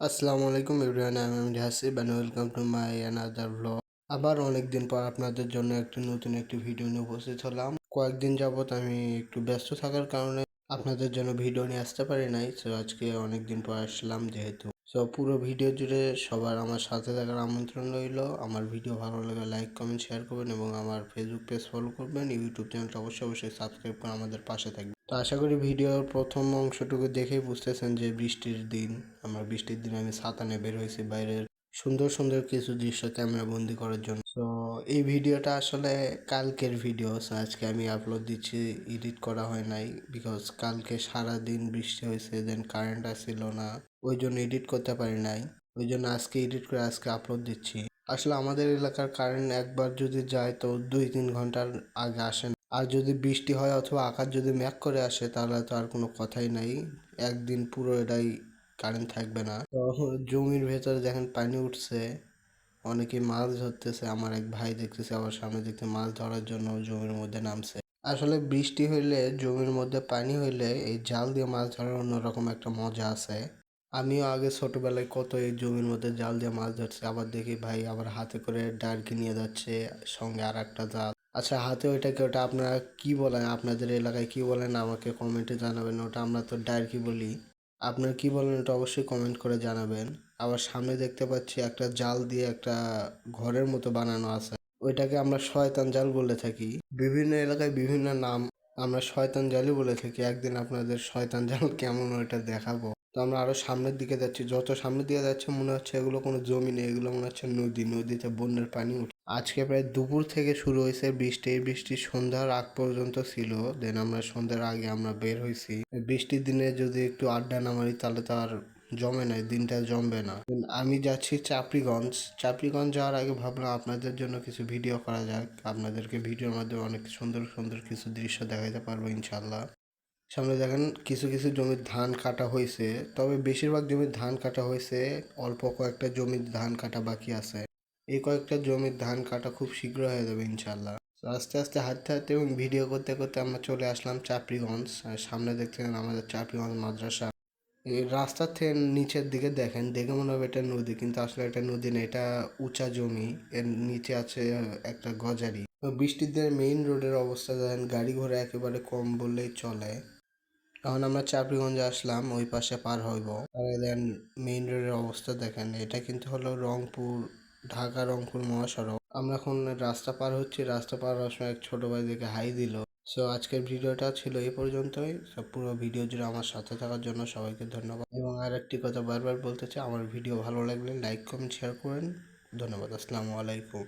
আসসালামু আলাইকুম এভরিওয়ান, আমি Hasib and welcome to my another blog. আবার অনেকদিন পর আপনাদের জন্য নতুন একটি ভিডিও নিয়ে উপস্থিত হলাম। কয়েকদিন যাবত আমি একটু ব্যস্ত থাকার কারণে আপনাদের জন্য ভিডিও নিয়ে আসতে পারি নাই। সো আজকে অনেকদিন পর আসলাম যেহেতু। সো পুরো ভিডিও জুড়ে সবার আমার সাথে থাকার আমন্ত্রণ রইল। আমার ভিডিও ভালো লাগে লাইক কমেন্ট শেয়ার করবেন এবং আমার ফেসবুক পেজ ফলো করবেন। ইউটিউব চ্যানেলটা অবশ্যই সাবস্ক্রাইব করে আমাদের পাশে থাকবেন। তো আশা করি ভিডিওর প্রথম অংশটুকু দেখেই বুঝতেছেন যে বৃষ্টির দিন। বৃষ্টির দিনে আমি ছাতা নিয়ে বের হয়েছি বাইরের সুন্দর সুন্দর কিছু দৃশ্য ক্যামেরা বন্দি করার জন্য। তো এই ভিডিওটা আসলে কালকের ভিডিও। আজকে আমি আপলোড দিচ্ছি, এডিট করা হয় নাই বিকজ কালকে সারা দিন বৃষ্টি হয়েছে, দেন কারেন্ট আসছিল না, ওই জন্য এডিট করতে পারি নাই। ওই জন্য আজকে এডিট করে আজকে আপলোড দিচ্ছি। আসলে আমাদের এলাকার কারেন্ট একবার যদি যায় তো 2-3 ঘন্টার আগে আসে না। আর যদি বৃষ্টি হয় অথবা আকাশ যদি মেঘ করে আসে তাহলে তো আর কোনো কথাই নাই, একদিন পুরো এটাই কারেন্ট থাকবে না। তো জমির ভেতরে দেখেন পানি উঠছে, অনেকে মাছ ধরতেছে। আমার এক ভাই দেখতেছে আবার সামনে দেখতে মাছ ধরার জন্য জমির মধ্যে নামছে। আসলে বৃষ্টি হইলে জমির মধ্যে পানি হইলে এই জাল দিয়ে মাছ ধরার অন্যরকম একটা মজা আছে। আমিও আগে ছোটবেলায় কত এই জমির মধ্যে জাল দিয়ে মাছ ধরছি, আবার দেখি ভাই আবার হাতে করে ডারকি নিয়ে যাচ্ছে, সঙ্গে আর একটা জাল। আচ্ছা, হাতে ওইটাকে, ওটা আপনারা কি বলেন, আপনাদের এলাকায় কি বলেন আমাকে কমেন্টে জানাবেন। ওটা আমরা তো ডারকি বলি, আপনারা কি বলেন ওটা অবশ্যই কমেন্ট করে জানাবেন। আবার সামনে দেখতে পাচ্ছি একটা জাল দিয়ে একটা ঘরের মতো বানানো আছে, ওইটাকে আমরা শয়তান জাল বলে থাকি। বিভিন্ন এলাকায় বিভিন্ন নাম, আমরা শয়তান জালই বলে থাকি। একদিন আপনাদের শয়তান জাল কেমন ওইটা দেখাবো। তো আমরা আরো সামনের দিকে যাচ্ছি, যত সামনের দিকে যাচ্ছে মনে হচ্ছে এগুলো কোনো জমি নেই, এগুলো মনে হচ্ছে নদী, নদীতে বন্যার পানি উঠে। আজকে প্রায় দুপুর থেকে শুরু হয়েছে বৃষ্টি, এই বৃষ্টি সন্ধ্যার আগ পর্যন্ত ছিল। দেন আমরা সন্ধ্যার আগে আমরা বের হয়েছি। বৃষ্টির দিনে যদি একটু আড্ডা না মারি তাহলে তো আর জমে নাই, দিনটা জমবে না। আমি যাচ্ছি চাপড়িগঞ্জ। চাপড়িগঞ্জ যাওয়ার আগে ভাবলাম আপনাদের জন্য কিছু ভিডিও করা যাক, আপনাদেরকে ভিডিওর মাধ্যমে অনেক সুন্দর সুন্দর কিছু দৃশ্য দেখাতে পারবো ইনশাল্লাহ। সামনে দেখেন কিছু কিছু জমির ধান কাটা হয়েছে, তবে বেশিরভাগ জমির ধান কাটা হয়েছে, অল্প কয়েকটা জমির ধান কাটা বাকি আছে। এই কয়েকটা জমির ধান কাটা খুব শীঘ্র হয়ে যাবে ইনশাল্লাহ। তো আস্তে আস্তে হাঁটতে হাঁটতে এবং ভিডিও করতে করতে আমরা চলে আসলাম চাপড়িগঞ্জ। আর সামনে দেখতেছেন আমাদের চাপড়িগঞ্জ মাদ্রাসা। এই রাস্তার থেকে নিচের দিকে দেখেন, দেখে মনে হবে এটা নদী, কিন্তু আসলে এটা নদী না, এটা উঁচা জমি। এর নিচে আছে একটা গজারি। তো বৃষ্টির দিনে মেইন রোডের অবস্থা দেখেন, গাড়ি ঘোড়া একেবারে কম বললেই চলে। এখন আমরা চাপড়িগঞ্জে আসলাম, ওই পাশে পার হইব। আর দেন মেইন রোডের অবস্থা দেখেন, এটা কিন্তু হলো রংপুর, ঢাকা রংপুর মহাসড়ক। আমরা এখন রাস্তা পার হচ্ছি, রাস্তা পার হওয়ার সময় এক ছোট ভাই দেখে হাই দিল। সো আজকের ভিডিওটা ছিল এই পর্যন্তই। সব পুরো ভিডিও জুড়ে আমার সাথে থাকার জন্য সবাইকে ধন্যবাদ। এবং আর একটি কথা বারবার বলতে চাই, আমার ভিডিও ভালো লাগলে লাইক কমেন্ট শেয়ার করেন। ধন্যবাদ। আসসালামু আলাইকুম।